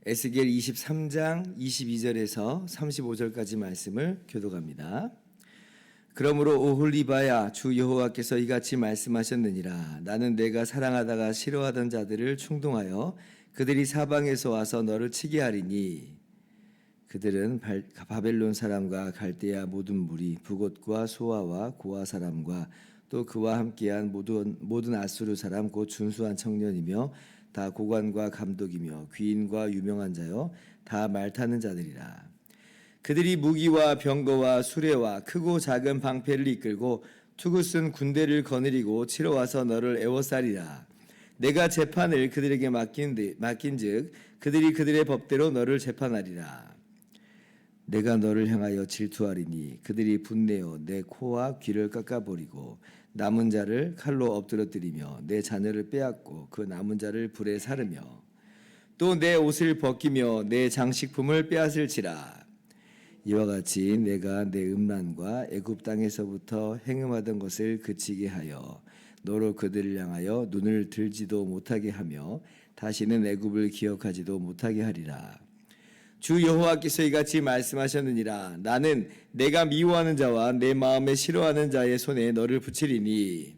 에스겔 23장 22절에서 35절까지 말씀을 교독합니다. 그러므로 오홀리바야, 주 여호와께서 이같이 말씀하셨느니라. 나는 내가 사랑하다가 싫어하던 자들을 충동하여 그들이 사방에서 와서 너를 치게 하리니 그들은 바벨론 사람과 갈대아 모든 무리, 북옷과 소아와 고아 사람과 또 그와 함께한 모든 아수르 사람 곧 준수한 청년이며 다 고관과 감독이며 귀인과 유명한 자요 다 말타는 자들이라. 그들이 무기와 병거와 수레와 크고 작은 방패를 이끌고 투구 쓴 군대를 거느리고 치러 와서 너를 애워싸리라. 내가 재판을 그들에게 맡긴즉 그들이 그들의 법대로 너를 재판하리라. 내가 너를 향하여 질투하리니 그들이 분내어 내 코와 귀를 깎아버리고 남은 자를 칼로 엎드러뜨리며 내 자녀를 빼앗고 그 남은 자를 불에 사르며 또 내 옷을 벗기며 내 장식품을 빼앗을지라. 이와 같이 내가 내 음란과 애굽 땅에서부터 행음하던 것을 그치게 하여 너로 그들을 향하여 눈을 들지도 못하게 하며 다시는 애굽을 기억하지도 못하게 하리라. 주 여호와께서 이같이 말씀하셨느니라. 나는 내가 미워하는 자와 내 마음에 싫어하는 자의 손에 너를 붙이리니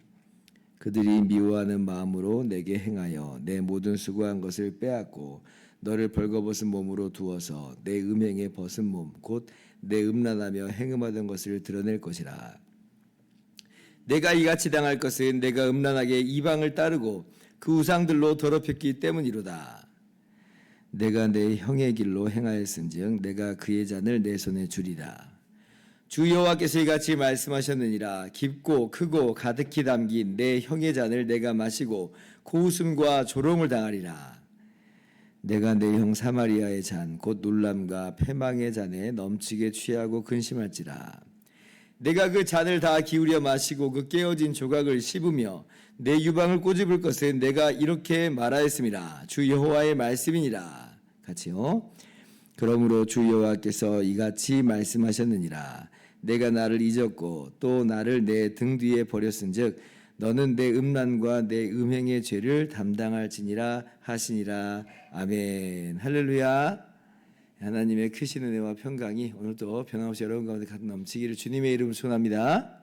그들이 미워하는 마음으로 내게 행하여 내 모든 수고한 것을 빼앗고 너를 벌거벗은 몸으로 두어서 내 음행에 벗은 몸 곧 내 음란하며 행음하던 것을 드러낼 것이라. 내가 이같이 당할 것은 내가 음란하게 이방을 따르고 그 우상들로 더럽혔기 때문이로다. 내가 내 형의 길로 행하였은즉 내가 그의 잔을 내 손에 주리라. 주 여호와께서 이같이 말씀하셨느니라. 깊고 크고 가득히 담긴 내 형의 잔을 내가 마시고 고웃음과 조롱을 당하리라. 내가 내 형 사마리아의 잔 곧 놀람과 패망의 잔에 넘치게 취하고 근심할지라. 내가 그 잔을 다 기울여 마시고 그 깨어진 조각을 씹으며 내 유방을 꼬집을 것은 내가 이렇게 말하였음이라. 주 여호와의 말씀이니라. 같이요. 그러므로 주 여호와께서 이같이 말씀하셨느니라. 내가 나를 잊었고 또 나를 내 등 뒤에 버렸은즉 너는 내 음란과 내 음행의 죄를 담당할지니라 하시니라. 아멘. 할렐루야. 하나님의 크신 은혜와 평강이 오늘도 변함없이 여러분 가운데 가득 넘치기를 주님의 이름으로 축원합니다.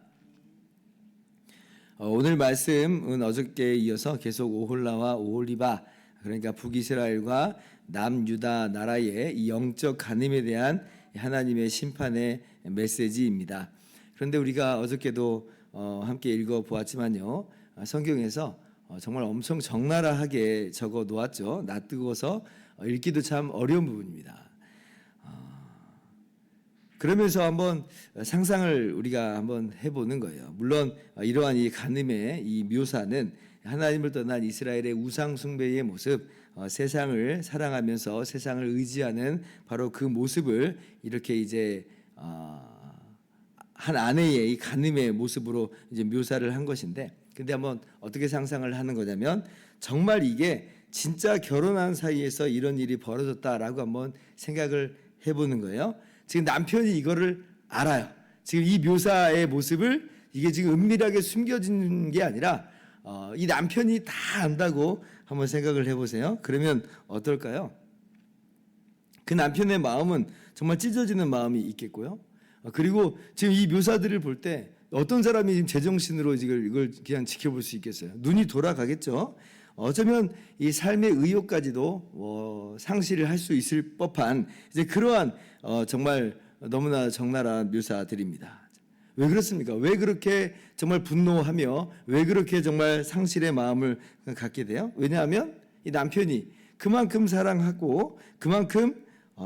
오늘 말씀은 어저께에 이어서 계속 오홀라와 오홀리바, 그러니까 북이스라엘과 남유다 나라의 이 영적 간음에 대한 하나님의 심판의 메시지입니다. 그런데 우리가 어저께도 함께 읽어보았지만요, 성경에서 정말 엄청 적나라하게 적어 놓았죠. 낯뜨거워서 읽기도 참 어려운 부분입니다. 그러면서 한번 상상을 우리가 한번 해보는 거예요. 물론 이러한 이 간음의 이 묘사는 하나님을 떠난 이스라엘의 우상 숭배의 모습, 세상을 사랑하면서 세상을 의지하는 바로 그 모습을 이렇게 이제 한 아내의 이 간음의 모습으로 이제 묘사를 한 것인데, 근데 한번 어떻게 상상을 하는 거냐면 정말 이게 진짜 결혼한 사이에서 이런 일이 벌어졌다라고 한번 생각을 해보는 거예요. 지금 남편이 이거를 알아요. 지금 이 묘사의 모습을 이게 지금 은밀하게 숨겨진 게 아니라 이 남편이 다 안다고 한번 생각을 해보세요. 그러면 어떨까요? 그 남편의 마음은 정말 찢어지는 마음이 있겠고요. 그리고 지금 이 묘사들을 볼 때 어떤 사람이 지금 제정신으로 이걸 그냥 지켜볼 수 있겠어요? 눈이 돌아가겠죠. 어쩌면 이 삶의 의욕까지도 상실을 할 수 있을 법한 이제 그러한 정말 너무나 적나라한 묘사들입니다. 왜 그렇습니까? 왜 그렇게 정말 분노하며 왜 그렇게 정말 상실의 마음을 갖게 돼요? 왜냐하면 이 남편이 그만큼 사랑하고 그만큼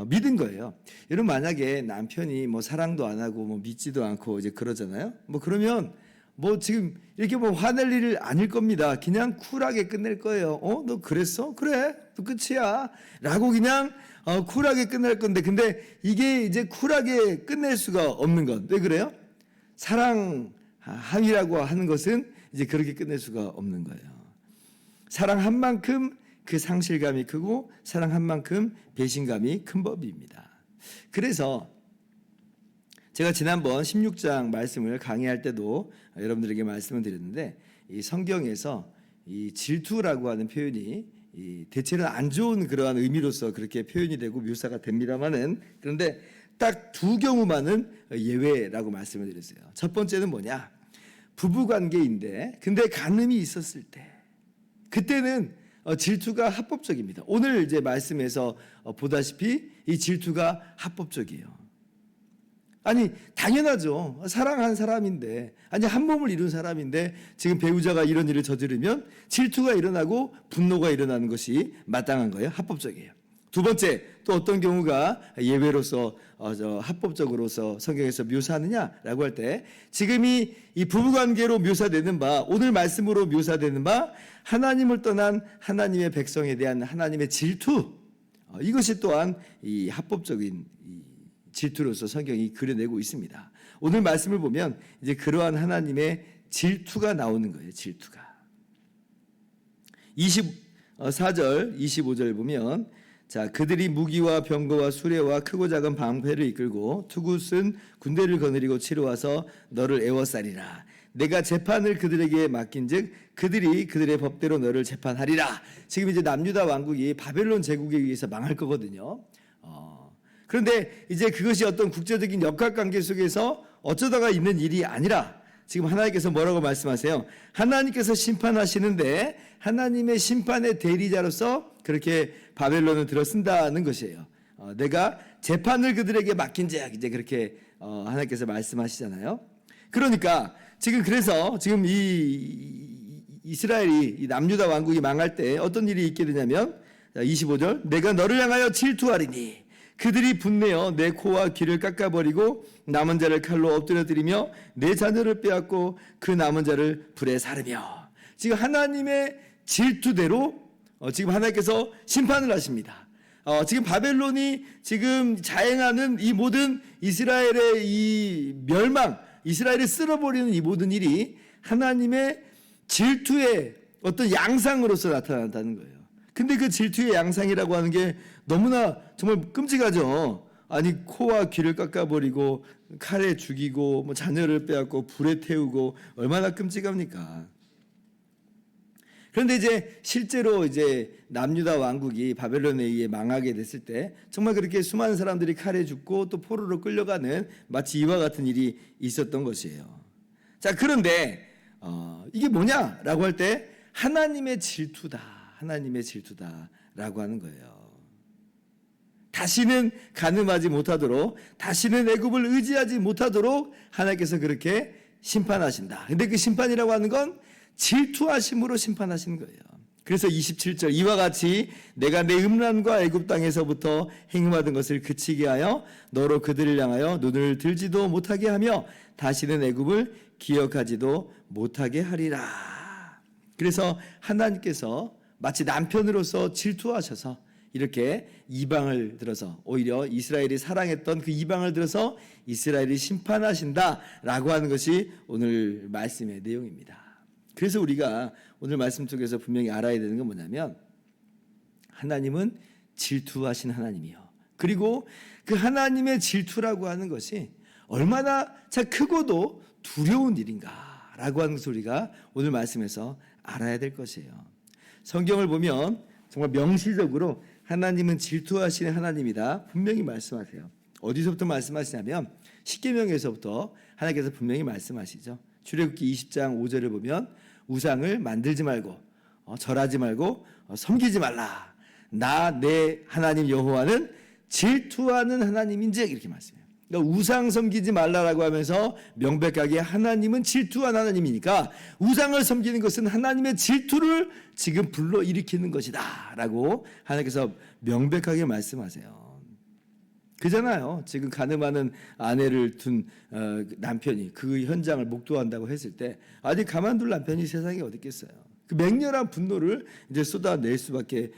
믿은 거예요. 여러분, 만약에 남편이 뭐 사랑도 안 하고 뭐 믿지도 않고 이제 그러잖아요. 뭐 그러면 뭐 지금 이렇게 뭐 화낼 일을 아닐 겁니다. 그냥 쿨하게 끝낼 거예요. 너 그랬어? 그래, 또 끝이야. 라고 그냥 쿨하게 끝낼 건데, 근데 이게 이제 쿨하게 끝낼 수가 없는 것. 왜 그래요? 사랑함이라고 하는 것은 이제 그렇게 끝낼 수가 없는 거예요. 사랑한 만큼 그 상실감이 크고 사랑한 만큼 배신감이 큰 법입니다. 그래서 제가 지난번 16장 말씀을 강의할 때도 여러분들에게 말씀을 드렸는데, 이 성경에서 이 질투라고 하는 표현이 대체로 안 좋은 그러한 의미로서 그렇게 표현이 되고 묘사가 됩니다만은, 그런데 딱 두 경우만은 예외라고 말씀을 드렸어요. 첫 번째는 뭐냐? 부부 관계인데 근데 간음이 있었을 때, 그때는 질투가 합법적입니다. 오늘 이제 말씀에서 보다시피 이 질투가 합법적이에요. 아니 당연하죠. 사랑한 사람인데, 아니 한 몸을 이룬 사람인데 지금 배우자가 이런 일을 저지르면 질투가 일어나고 분노가 일어나는 것이 마땅한 거예요. 합법적이에요. 두 번째, 또 어떤 경우가 예외로서 합법적으로서 성경에서 묘사하느냐라고 할 때, 지금 이 부부관계로 묘사되는 바, 오늘 말씀으로 묘사되는 바, 하나님을 떠난 하나님의 백성에 대한 하나님의 질투, 이것이 또한 이 합법적인 질투로서 성경이 그려내고 있습니다. 오늘 말씀을 보면 이제 그러한 하나님의 질투가 나오는 거예요. 질투가. 24절, 25절 보면, 자, 그들이 무기와 병거와 수레와 크고 작은 방패를 이끌고 투굿은 군대를 거느리고 치러와서 너를 애워싸리라. 내가 재판을 그들에게 맡긴즉 그들이 그들의 법대로 너를 재판하리라. 지금 이제 남유다 왕국이 바벨론 제국에 의해서 망할 거거든요. 그런데 이제 그것이 어떤 국제적인 역학관계 속에서 어쩌다가 있는 일이 아니라, 지금 하나님께서 뭐라고 말씀하세요? 하나님께서 심판하시는데 하나님의 심판의 대리자로서 그렇게 바벨론을 들어쓴다는 것이에요. 내가 재판을 그들에게 맡긴즉, 이제 그렇게 하나님께서 말씀하시잖아요. 그러니까 그래서 지금 이 이스라엘이 이 남유다 왕국이 망할 때 어떤 일이 있게 되냐면, 25절, 내가 너를 향하여 질투하리니 그들이 분내어 내 코와 귀를 깎아버리고 남은 자를 칼로 엎드려뜨리며 내 자녀를 빼앗고 그 남은 자를 불에 사르며. 지금 하나님의 질투대로 지금 하나님께서 심판을 하십니다. 지금 바벨론이 지금 자행하는 이 모든 이스라엘의 이 멸망, 이스라엘을 쓸어버리는 이 모든 일이 하나님의 질투의 어떤 양상으로서 나타난다는 거예요. 근데 그 질투의 양상이라고 하는 게 너무나 정말 끔찍하죠. 아니 코와 귀를 깎아버리고 칼에 죽이고 뭐 자녀를 빼앗고 불에 태우고 얼마나 끔찍합니까? 그런데 이제 실제로 이제 남유다 왕국이 바벨론에 의해 망하게 됐을 때 정말 그렇게 수많은 사람들이 칼에 죽고 또 포로로 끌려가는 마치 이와 같은 일이 있었던 것이에요. 자, 그런데 이게 뭐냐라고 할 때 하나님의 질투다. 하나님의 질투다라고 하는 거예요. 다시는 간음하지 못하도록, 다시는 애굽을 의지하지 못하도록 하나님께서 그렇게 심판하신다. 근데 그 심판이라고 하는 건 질투하심으로 심판하시는 거예요. 그래서 27절, 이와 같이 내가 내 음란과 애굽 땅에서부터 행음하던 것을 그치게 하여 너로 그들을 향하여 눈을 들지도 못하게 하며 다시는 애굽을 기억하지도 못하게 하리라. 그래서 하나님께서 마치 남편으로서 질투하셔서 이렇게 이방을 들어서, 오히려 이스라엘이 사랑했던 그 이방을 들어서 이스라엘이 심판하신다라고 하는 것이 오늘 말씀의 내용입니다. 그래서 우리가 오늘 말씀 속에서 분명히 알아야 되는 건 뭐냐면, 하나님은 질투하신 하나님이요, 그리고 그 하나님의 질투라고 하는 것이 얼마나 참 크고도 두려운 일인가라고 하는 것을 우리가 오늘 말씀에서 알아야 될 것이에요. 성경을 보면 정말 명시적으로 하나님은 질투하시는 하나님이다 분명히 말씀하세요. 어디서부터 말씀하시냐면 십계명에서부터 하나님께서 분명히 말씀하시죠. 출애굽기 20장 5절을 보면 우상을 만들지 말고 절하지 말고 섬기지 말라. 나 내 하나님 여호와는 질투하는 하나님인즉, 이렇게 말씀해요. 그러니까 우상 섬기지 말라라고 하면서 명백하게 하나님은 질투한 하나님이니까 우상을 섬기는 것은 하나님의 질투를 지금 불러일으키는 것이다 라고 하나님께서 명백하게 말씀하세요. 그잖아요. 지금 간음하는 아내를 둔 남편이 그 현장을 목도한다고 했을 때 아직 가만둘 남편이 세상에 어디 있겠어요. 그 맹렬한 분노를 이제 쏟아내게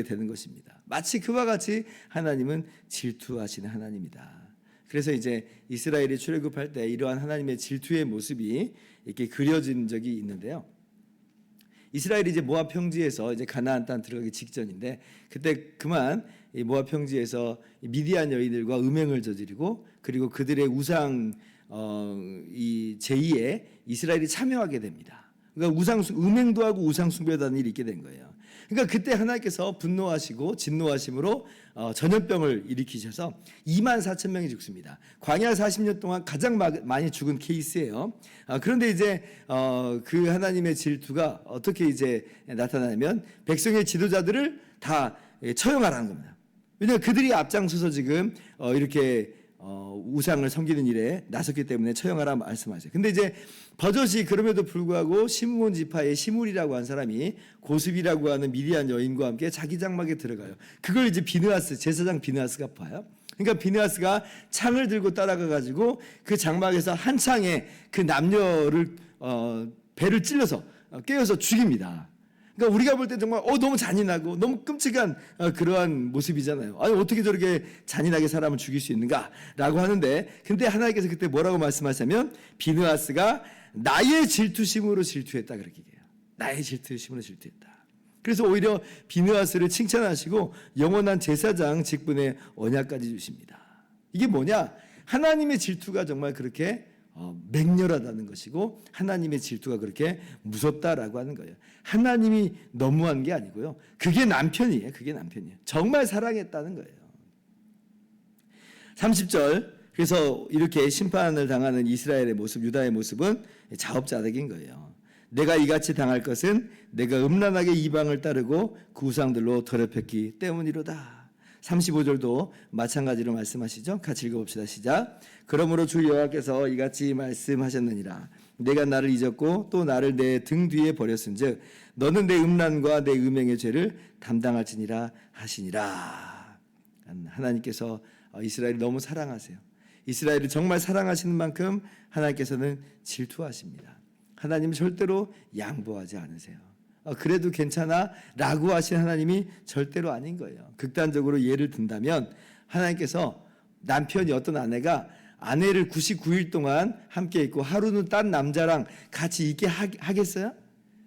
되는 것입니다. 마치 그와 같이 하나님은 질투하시는 하나님이다. 그래서 이제 이스라엘이 출애굽할 때 이러한 하나님의 질투의 모습이 이렇게 그려진 적이 있는데요. 이스라엘이 이제 모압 평지에서 이제 가나안 땅 들어가기 직전인데, 그때 그만 이 모압 평지에서 미디안 여인들과 음행을 저지르고, 그리고 그들의 우상 이 제의에 이스라엘이 참여하게 됩니다. 그러니까 음행도 하고 우상 숭배도 하는 일이 있게 된 거예요. 그러니까 그때 하나님께서 분노하시고 진노하심으로 전염병을 일으키셔서 24,000명이 죽습니다. 광야 40년 동안 가장 많이 죽은 케이스예요. 그런데 이제 그 하나님의 질투가 어떻게 이제 나타나냐면, 백성의 지도자들을 다 처형하라는 겁니다. 왜냐하면 그들이 앞장서서 지금 이렇게 우상을 섬기는 일에 나섰기 때문에 처형하라 말씀하세요. 근데 이제 버젓이 그럼에도 불구하고 시므온 지파의 시므리라고 한 사람이 고습이라고 하는 미디안 여인과 함께 자기 장막에 들어가요. 그걸 이제 비느하스, 제사장 비느하스가 봐요. 그러니까 비느하스가 창을 들고 따라가 가지고 그 장막에서 한 창에 그 남녀를 배를 찔러서 깨어서 죽입니다. 그러니까 우리가 볼 때 정말 너무 잔인하고 너무 끔찍한 그러한 모습이잖아요. 아니, 어떻게 저렇게 잔인하게 사람을 죽일 수 있는가라고 하는데, 근데 하나님께서 그때 뭐라고 말씀하시냐면, 비느하스가 나의 질투심으로 질투했다, 그렇게 얘기해요. 나의 질투심으로 질투했다. 그래서 오히려 비느하스를 칭찬하시고 영원한 제사장 직분의 언약까지 주십니다. 이게 뭐냐? 하나님의 질투가 정말 그렇게 맹렬하다는 것이고, 하나님의 질투가 그렇게 무섭다라고 하는 거예요. 하나님이 너무한 게 아니고요, 그게 남편이에요. 그게 남편이에요. 정말 사랑했다는 거예요. 30절, 그래서 이렇게 심판을 당하는 이스라엘의 모습, 유다의 모습은 자업자득인 거예요. 내가 이같이 당할 것은 내가 음란하게 이방을 따르고 그 우상들로 더럽혔기 때문이로다. 35절도 마찬가지로 말씀하시죠. 같이 읽어봅시다. 시작. 그러므로 주 여호와께서 이같이 말씀하셨느니라. 내가 나를 잊었고 또 나를 내 등 뒤에 버렸은즉 너는 내 음란과 내 음행의 죄를 담당할지니라 하시니라. 하나님께서 이스라엘을 너무 사랑하세요. 이스라엘을 정말 사랑하시는 만큼 하나님께서는 질투하십니다. 하나님은 절대로 양보하지 않으세요. 그래도 괜찮아 라고 하신 하나님이 절대로 아닌 거예요. 극단적으로 예를 든다면, 하나님께서 남편이, 어떤 아내가 아내를 99일 동안 함께 있고 하루는 딴 남자랑 같이 있게 하겠어요?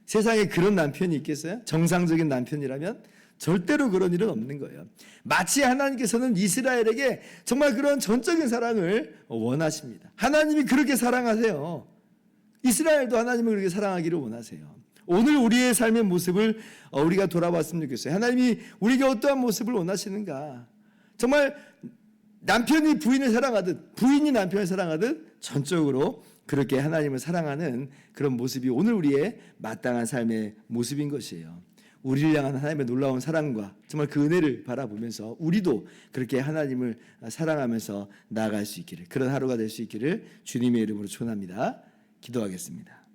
세상에 그런 남편이 있겠어요? 정상적인 남편이라면? 절대로 그런 일은 없는 거예요. 마치 하나님께서는 이스라엘에게 정말 그런 전적인 사랑을 원하십니다. 하나님이 그렇게 사랑하세요. 이스라엘도 하나님을 그렇게 사랑하기를 원하세요. 오늘 우리의 삶의 모습을 우리가 돌아봤으면 좋겠어요. 하나님이 우리에게 어떠한 모습을 원하시는가? 정말 남편이 부인을 사랑하듯, 부인이 남편을 사랑하듯 전적으로 그렇게 하나님을 사랑하는 그런 모습이 오늘 우리의 마땅한 삶의 모습인 것이에요. 우리를 향한 하나님의 놀라운 사랑과 정말 그 은혜를 바라보면서 우리도 그렇게 하나님을 사랑하면서 나아갈 수 있기를, 그런 하루가 될 수 있기를 주님의 이름으로 축원합니다. 기도하겠습니다.